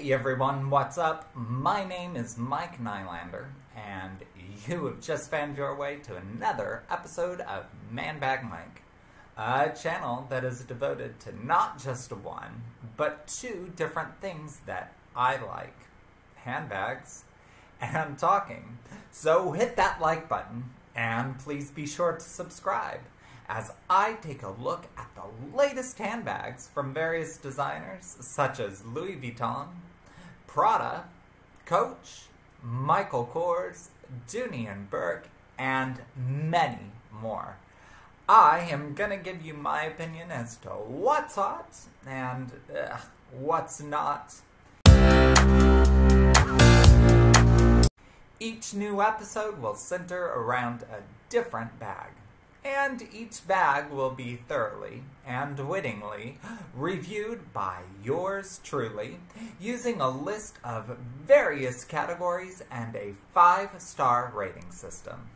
Hey everyone, what's up? My name is Mike Nylander, and you have just found your way to another episode of Handbag Mike, a channel that is devoted to not just one, but two different things that I like: handbags and talking. So hit that like button, and please be sure to subscribe as I take a look at the latest handbags from various designers such as Louis Vuitton, Prada, Coach, Michael Kors, Dooney & Bourke, and many more. I am going to give you my opinion as to what's hot and what's not. Each new episode will center around a different bag, and each bag will be thoroughly and wittingly reviewed by yours truly, using a list of various categories and a 5-star rating system.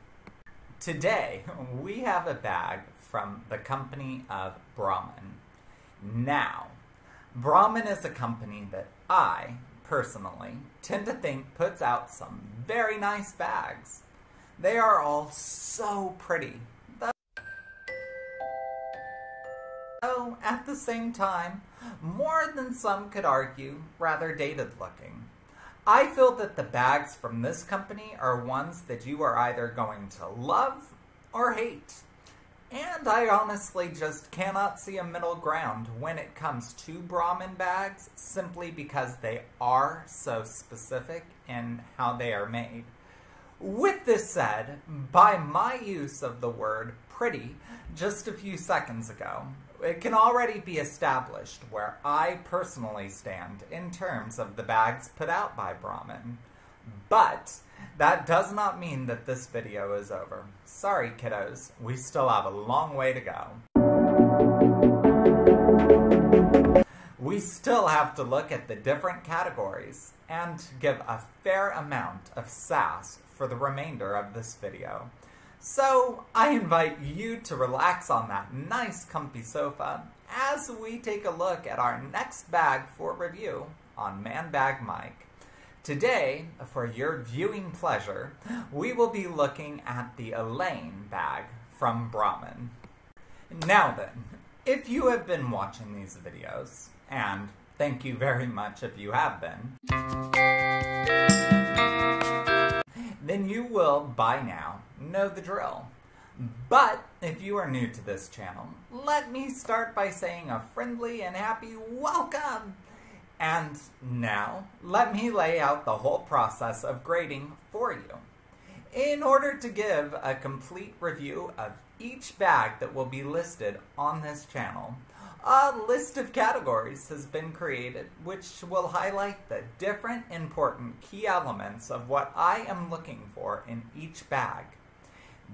Today, we have a bag from the company of Brahmin. Now, Brahmin is a company that I, personally, tend to think puts out some very nice bags. They are all so pretty, though at the same time, more than some could argue, rather dated looking. I feel that the bags from this company are ones that you are either going to love or hate. And I honestly just cannot see a middle ground when it comes to Brahmin bags, simply because they are so specific in how they are made. With this said, by my use of the word pretty just a few seconds ago, it can already be established where I personally stand in terms of the bags put out by Brahmin. But that does not mean that this video is over. Sorry, kiddos, we still have a long way to go. We still have to look at the different categories and give a fair amount of sass for the remainder of this video. So I invite you to relax on that nice comfy sofa as we take a look at our next bag for review on Handbag Mike. Today, for your viewing pleasure, we will be looking at the Elaine Bag from Brahmin. Now then, if you have been watching these videos, and thank you very much if you have been, then you will, by now, know the drill. But if you are new to this channel, let me start by saying a friendly and happy welcome! And now, let me lay out the whole process of grading for you. In order to give a complete review of each bag that will be listed on this channel, a list of categories has been created which will highlight the different important key elements of what I am looking for in each bag.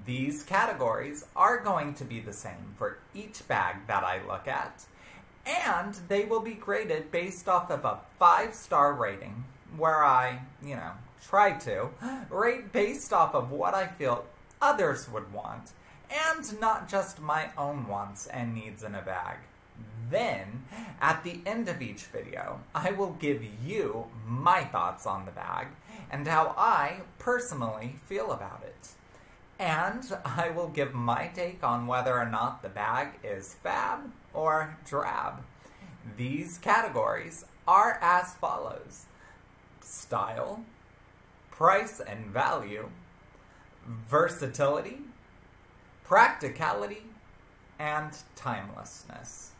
These categories are going to be the same for each bag that I look at, and they will be graded based off of a 5-star rating, where I, try to rate based off of what I feel others would want, and not just my own wants and needs in a bag. Then, at the end of each video, I will give you my thoughts on the bag and how I personally feel about it. And I will give my take on whether or not the bag is fab or drab. These categories are as follows: style, price and value, versatility, practicality, and timelessness.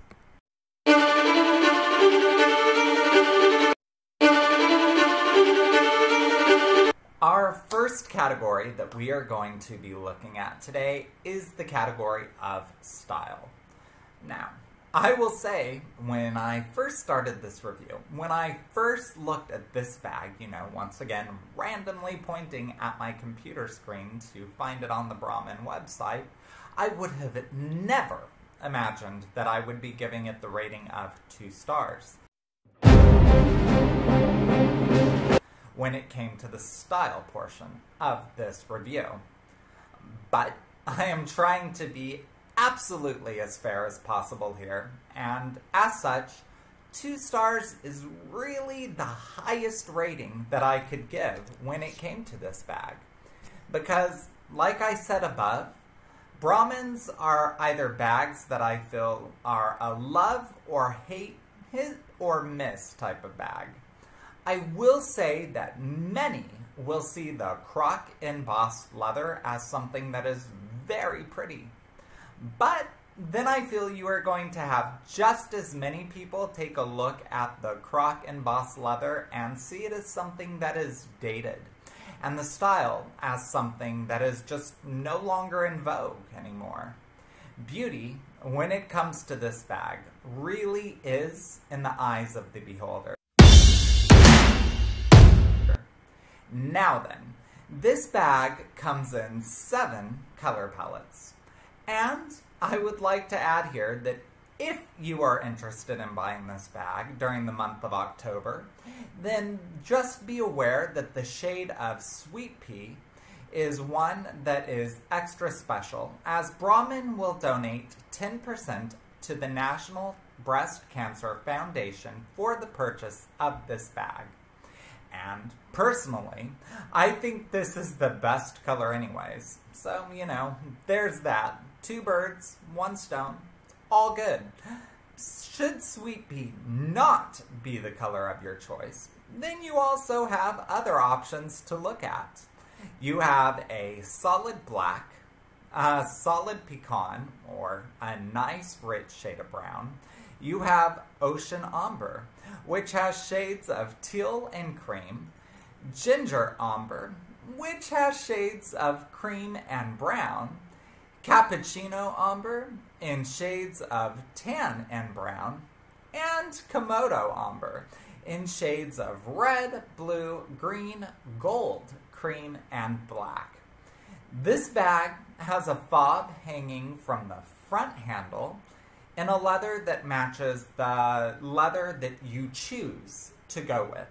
Our first category that we are going to be looking at today is the category of style. Now, I will say, when I first started this review, when I first looked at this bag, once again, randomly pointing at my computer screen to find it on the Brahmin website, I would have never imagined that I would be giving it the rating of 2 stars. When it came to the style portion of this review. But I am trying to be absolutely as fair as possible here, and as such, 2 stars is really the highest rating that I could give when it came to this bag. Because, like I said above, Brahmins are either bags that I feel are a love or hate, hit or miss type of bag. I will say that many will see the croc embossed leather as something that is very pretty. But then I feel you are going to have just as many people take a look at the croc embossed leather and see it as something that is dated, and the style as something that is just no longer in vogue anymore. Beauty, when it comes to this bag, really is in the eyes of the beholder. Now then, this bag comes in 7 color palettes, and I would like to add here that if you are interested in buying this bag during the month of October, then just be aware that the shade of Sweet Pea is one that is extra special, as Brahmin will donate 10% to the National Breast Cancer Foundation for the purchase of this bag. And personally, I think this is the best color anyways. So, you know, there's that. 2 birds, 1 stone. All good. Should Sweet Pea not be the color of your choice, then you also have other options to look at. You have a solid black, a solid pecan, or a nice rich shade of brown. You have ocean umber, which has shades of teal and cream, ginger umber, which has shades of cream and brown, cappuccino umber in shades of tan and brown, and Komodo umber in shades of red, blue, green, gold, cream, and black. This bag has a fob hanging from the front handle in a leather that matches the leather that you choose to go with.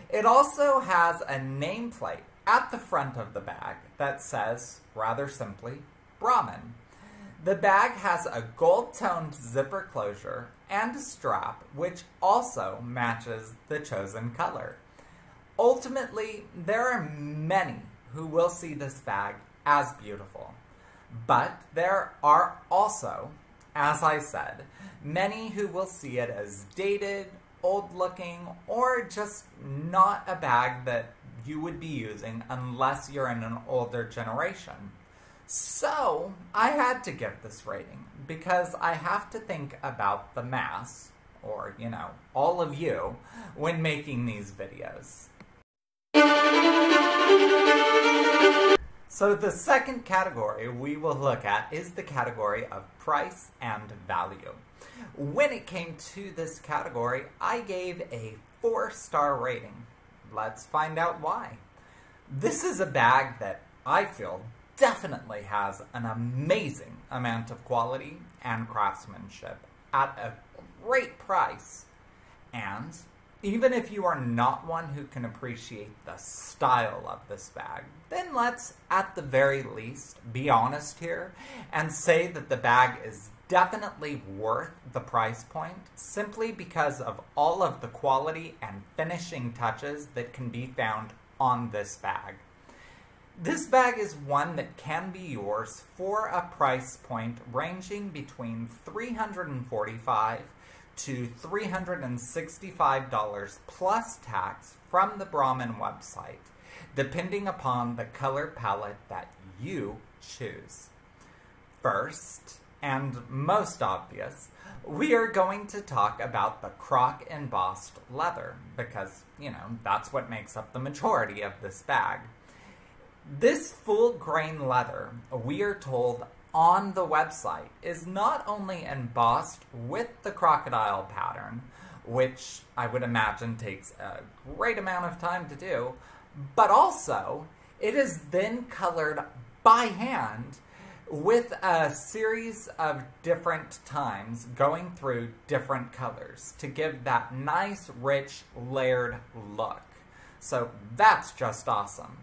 It also has a nameplate at the front of the bag that says, rather simply, Brahmin. The bag has a gold-toned zipper closure and a strap, which also matches the chosen color. Ultimately, there are many who will see this bag as beautiful, but there are also, as I said, many who will see it as dated, old-looking, or just not a bag that you would be using unless you're in an older generation. So, I had to give this rating because I have to think about the mass, or, you know, all of you, when making these videos. So the second category we will look at is the category of price and value. When it came to this category, I gave a 4-star rating. Let's find out why. This is a bag that I feel definitely has an amazing amount of quality and craftsmanship at a great price. And even if you are not one who can appreciate the style of this bag, then let's, at the very least, be honest here and say that the bag is definitely worth the price point simply because of all of the quality and finishing touches that can be found on this bag. This bag is one that can be yours for a price point ranging between $345 to $365 plus tax from the Brahmin website, depending upon the color palette that you choose. First, and most obvious, we are going to talk about the croc embossed leather because, you know, that's what makes up the majority of this bag. This full grain leather, we are told on the website, is not only embossed with the crocodile pattern, which I would imagine takes a great amount of time to do, but also it is then colored by hand with a series of different times going through different colors to give that nice, rich, layered look. So that's just awesome.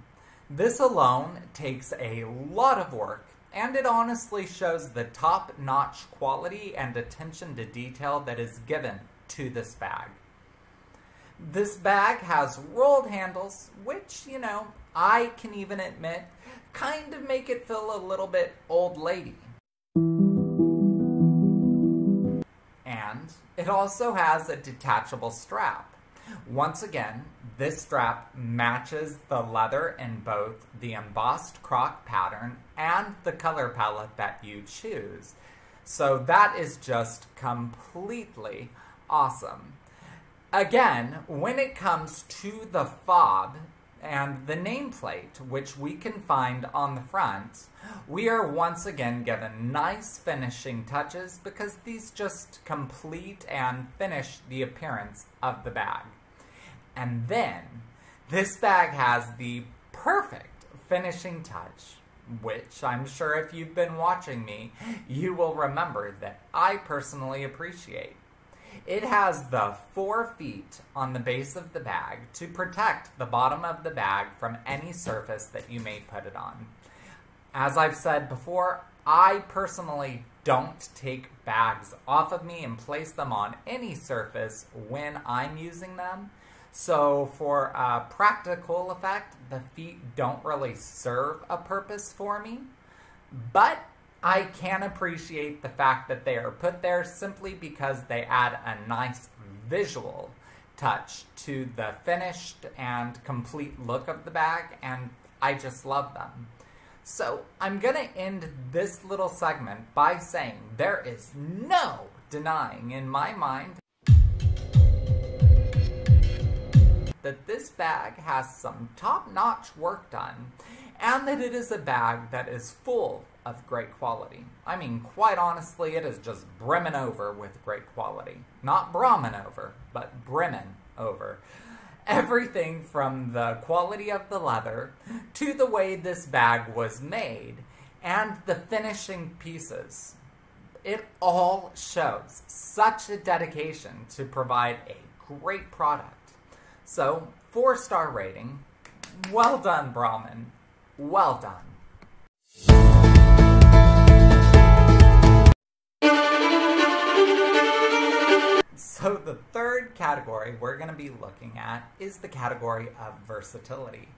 This alone takes a lot of work, and it honestly shows the top-notch quality and attention to detail that is given to this bag. This bag has rolled handles, which, I can even admit, kind of make it feel a little bit old lady. And it also has a detachable strap. Once again, this strap matches the leather in both the embossed croc pattern and the color palette that you choose. So that is just completely awesome. Again, when it comes to the fob and the nameplate, which we can find on the front, we are once again given nice finishing touches because these just complete and finish the appearance of the bag. And then, this bag has the perfect finishing touch, which I'm sure if you've been watching me, you will remember that I personally appreciate. It has the 4 feet on the base of the bag to protect the bottom of the bag from any surface that you may put it on. As I've said before, I personally don't take bags off of me and place them on any surface when I'm using them. So for a practical effect, the feet don't really serve a purpose for me. But I can appreciate the fact that they are put there simply because they add a nice visual touch to the finished and complete look of the bag, and I just love them. So I'm going to end this little segment by saying there is no denying in my mind that this bag has some top-notch work done, and that it is a bag that is full of great quality. I mean, quite honestly, it is just brimming over with great quality. Not Brahmin over, but brimming over. Everything from the quality of the leather, to the way this bag was made, and the finishing pieces. It all shows such a dedication to provide a great product. So, 4-star rating. Well done, Brahmin. Well done. So the third category we're going to be looking at is the category of versatility.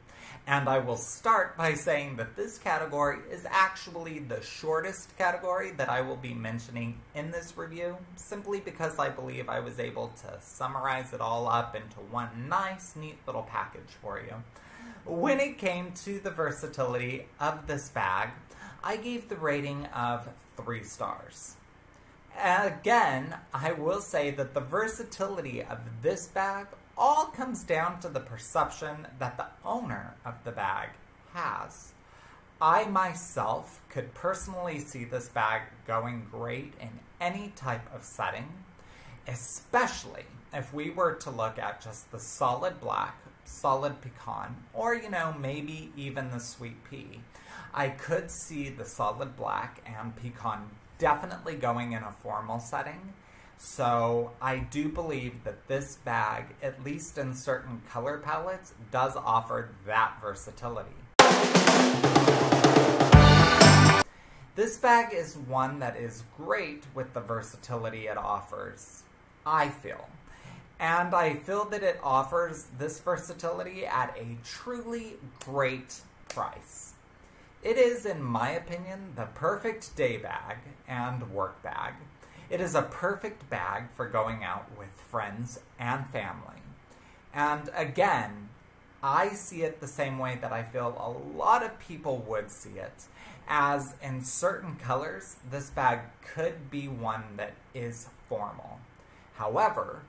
And I will start by saying that this category is actually the shortest category that I will be mentioning in this review, simply because I believe I was able to summarize it all up into one nice, neat little package for you. When it came to the versatility of this bag, I gave the rating of 3 stars. Again, I will say that the versatility of this bag all comes down to the perception that the owner of the bag has. I myself could personally see this bag going great in any type of setting, especially if we were to look at just the solid black, solid pecan, or maybe even the sweet pea. I could see the solid black and pecan definitely going in a formal setting. So I do believe that this bag, at least in certain color palettes, does offer that versatility. This bag is one that is great with the versatility it offers, I feel. And I feel that it offers this versatility at a truly great price. It is, in my opinion, the perfect day bag and work bag. It is a perfect bag for going out with friends and family. And again, I see it the same way that I feel a lot of people would see it, as in certain colors, this bag could be one that is formal. However,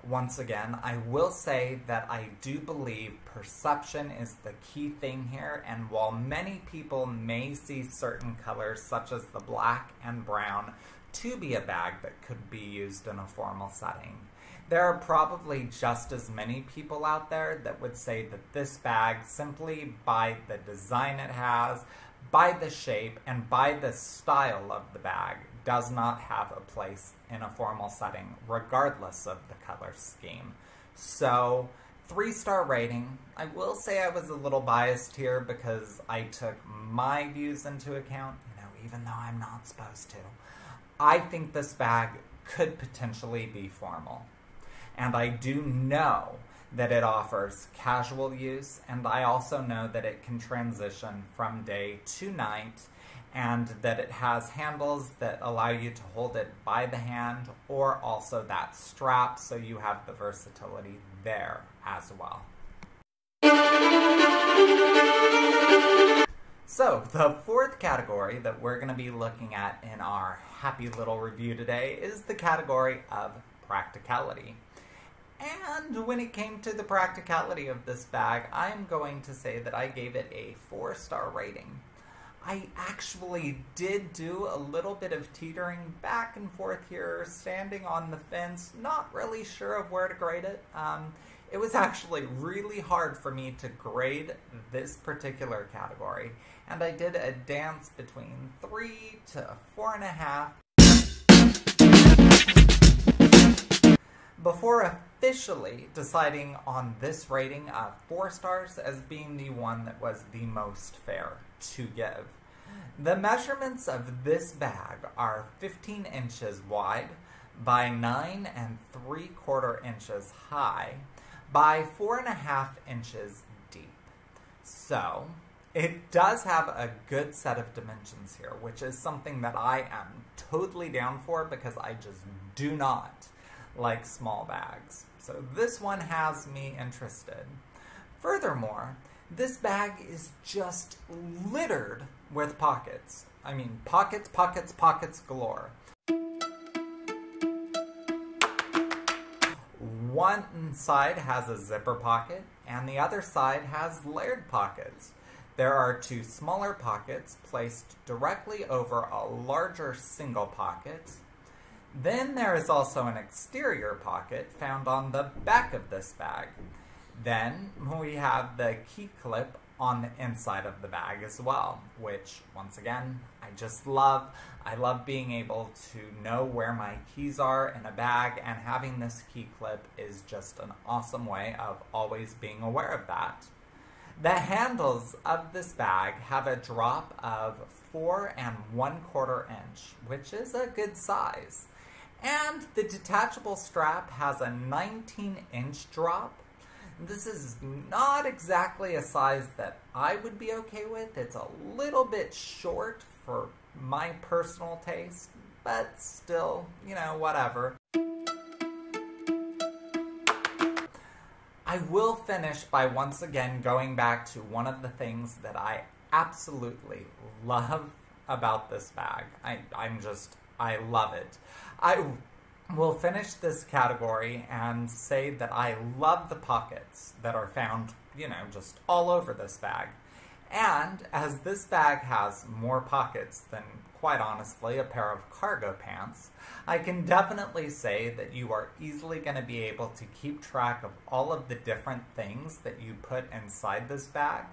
once again, I will say that I do believe perception is the key thing here, and while many people may see certain colors such as the black and brown to be a bag that could be used in a formal setting, there are probably just as many people out there that would say that this bag, simply by the design it has, by the shape, and by the style of the bag, does not have a place in a formal setting, regardless of the color scheme. So, 3-star rating. I will say I was a little biased here because I took my views into account, even though I'm not supposed to. I think this bag could potentially be formal. And I do know that it offers casual use, and I also know that it can transition from day to night, and that it has handles that allow you to hold it by the hand, or also that strap, so you have the versatility there as well. So, the fourth category that we're going to be looking at in our happy little review today is the category of practicality. And when it came to the practicality of this bag, I'm going to say that I gave it a 4-star rating. I actually did do a little bit of teetering back and forth here, standing on the fence, not really sure of where to grade it. It was actually really hard for me to grade this particular category, and I did a dance between 3 to 4.5 before officially deciding on this rating of 4 stars as being the one that was the most fair to give. The measurements of this bag are 15 inches wide by 9 3/4 inches high by 4.5 inches deep. So, it does have a good set of dimensions here, which is something that I am totally down for because I just do not like small bags. So this one has me interested. Furthermore, this bag is just littered with pockets. I mean, pockets, pockets, pockets galore. One side has a zipper pocket, and the other side has layered pockets. There are 2 smaller pockets placed directly over a larger single pocket. Then there is also an exterior pocket found on the back of this bag. Then we have the key clip on the inside of the bag as well, which, once again, I just love. I love being able to know where my keys are in a bag, and having this key clip is just an awesome way of always being aware of that. The handles of this bag have a drop of 4 1/4 inch, which is a good size. And the detachable strap has a 19-inch drop. This is not exactly a size that I would be okay with. It's a little bit short for my personal taste, but still, you know, whatever. I will finish by once again going back to one of the things that I absolutely love about this bag. I love it. I will finish this category and say that I love the pockets that are found, you know, just all over this bag. And as this bag has more pockets than, quite honestly, a pair of cargo pants, I can definitely say that you are easily going to be able to keep track of all of the different things that you put inside this bag,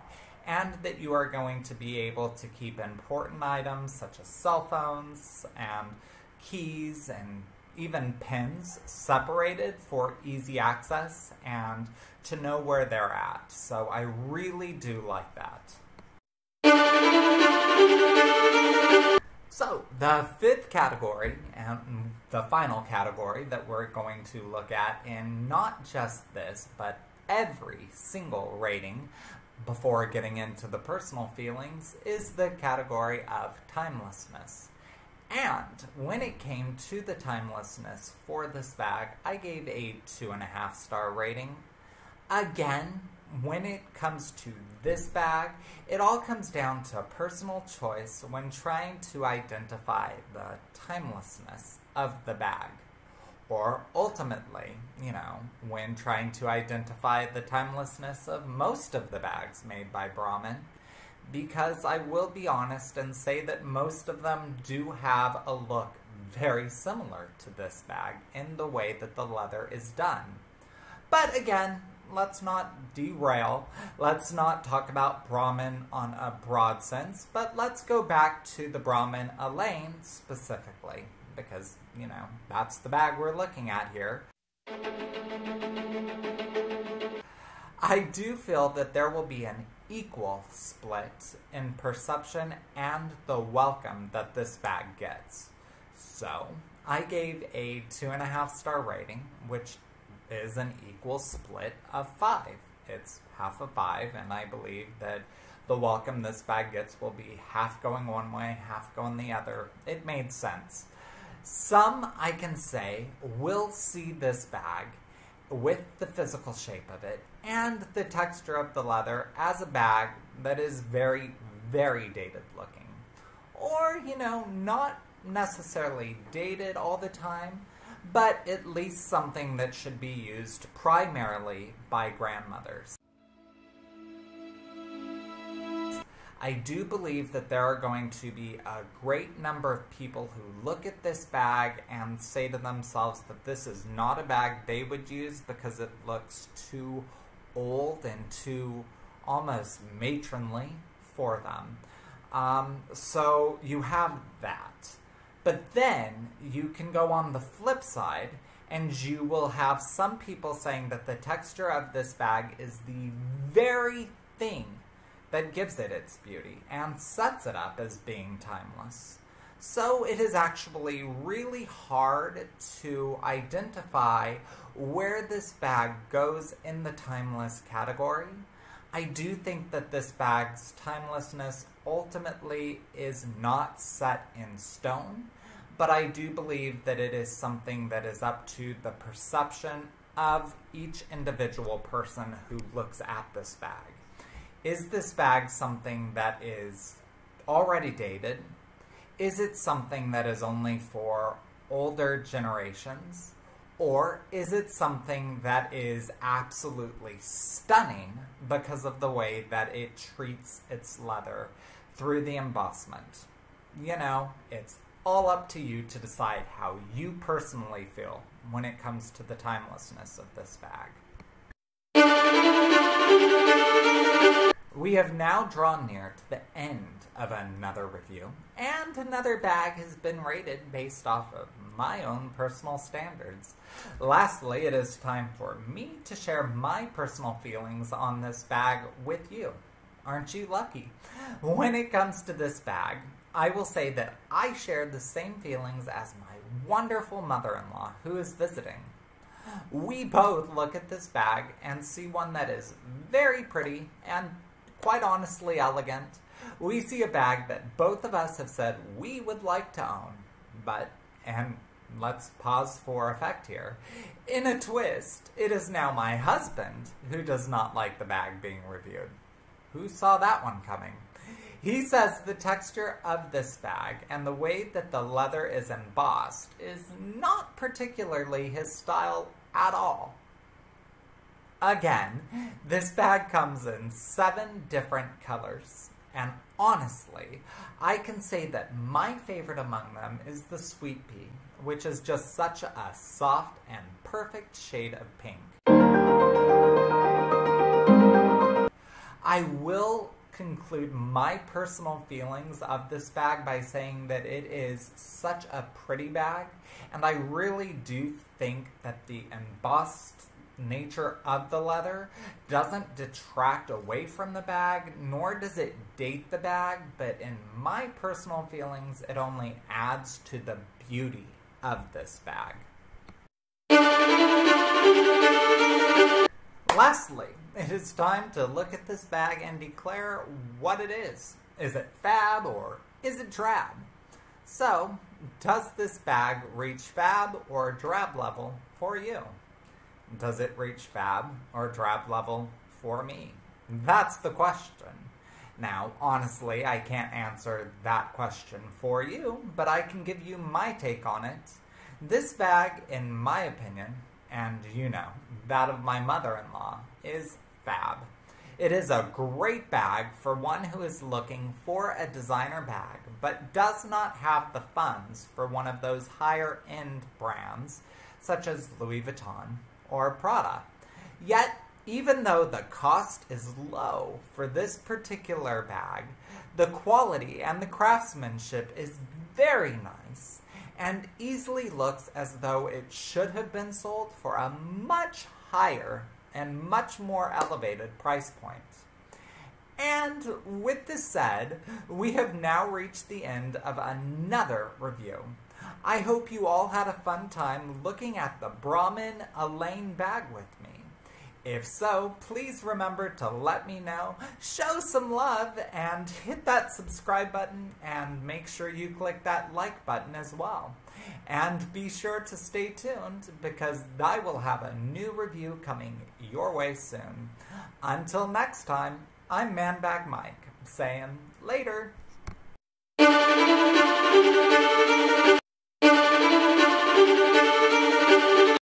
and that you are going to be able to keep important items such as cell phones and keys and even pins separated for easy access and to know where they're at. So I really do like that. So the 5th category, and the final category that we're going to look at in not just this, but every single rating before getting into the personal feelings, is the category of timelessness. And when it came to the timelessness for this bag, I gave a 2.5-star rating. Again, when it comes to this bag, it all comes down to personal choice when trying to identify the timelessness of the bag. Or ultimately, you know, when trying to identify the timelessness of most of the bags made by Brahmin. Because I will be honest and say that most of them do have a look very similar to this bag in the way that the leather is done. But again, let's not derail. Let's not talk about Brahmin on a broad sense, but let's go back to the Brahmin Elaine specifically, because, you know, that's the bag we're looking at here. I do feel that there will be an equal split in perception and the welcome that this bag gets. So, I gave a 2.5-star rating, which is an equal split of 5. It's half of 5, and I believe that the welcome this bag gets will be half going one way, half going the other. It made sense. Some, I can say, will see this bag with the physical shape of it and the texture of the leather as a bag that is very, very dated looking. Or, not necessarily dated all the time, but at least something that should be used primarily by grandmothers. I do believe that there are going to be a great number of people who look at this bag and say to themselves that this is not a bag they would use because it looks too old and too almost matronly for them. So you have that. But then you can go on the flip side and you will have some people saying that the texture of this bag is the very thing that gives it its beauty and sets it up as being timeless. So it is actually really hard to identify where this bag goes in the timeless category. I do think that this bag's timelessness ultimately is not set in stone, but I do believe that it is something that is up to the perception of each individual person who looks at this bag. Is this bag something that is already dated? Is it something that is only for older generations? Or is it something that is absolutely stunning because of the way that it treats its leather through the embossment? It's all up to you to decide how you personally feel when it comes to the timelessness of this bag. We have now drawn near to the end of another review, and another bag has been rated based off of my own personal standards. Lastly, it is time for me to share my personal feelings on this bag with you. Aren't you lucky? When it comes to this bag, I will say that I share the same feelings as my wonderful mother-in-law who is visiting. We both look at this bag and see one that is very pretty and quite honestly elegant. We see a bag that both of us have said we would like to own, but, and let's pause for effect here, in a twist, it is now my husband who does not like the bag being reviewed. Who saw that one coming? He says the texture of this bag and the way that the leather is embossed is not particularly his style at all. Again, this bag comes in 7 different colors, and honestly, I can say that my favorite among them is the sweet pea, which is just such a soft and perfect shade of pink. I will conclude my personal feelings of this bag by saying that it is such a pretty bag, and I really do think that the embossed nature of the leather doesn't detract away from the bag, nor does it date the bag, but in my personal feelings, it only adds to the beauty of this bag. Lastly, it is time to look at this bag and declare what it is. Is it fab or is it drab? So, does this bag reach fab or drab level for you? Does it reach fab or drab level for me? That's the question. Now, honestly, I can't answer that question for you, but I can give you my take on it. This bag, in my opinion, and that of my mother-in-law, is fab. It is a great bag for one who is looking for a designer bag, but does not have the funds for one of those higher-end brands, such as Louis Vuitton or Prada. Yet, even though the cost is low for this particular bag, the quality and the craftsmanship is very nice and easily looks as though it should have been sold for a much higher and much more elevated price point. And with this said, we have now reached the end of another review. I hope you all had a fun time looking at the Brahmin Elaine Bag with me. If so, please remember to let me know, show some love, and hit that subscribe button, and make sure you click that like button as well. And be sure to stay tuned, because I will have a new review coming your way soon. Until next time, I'm Handbag Mike, saying later.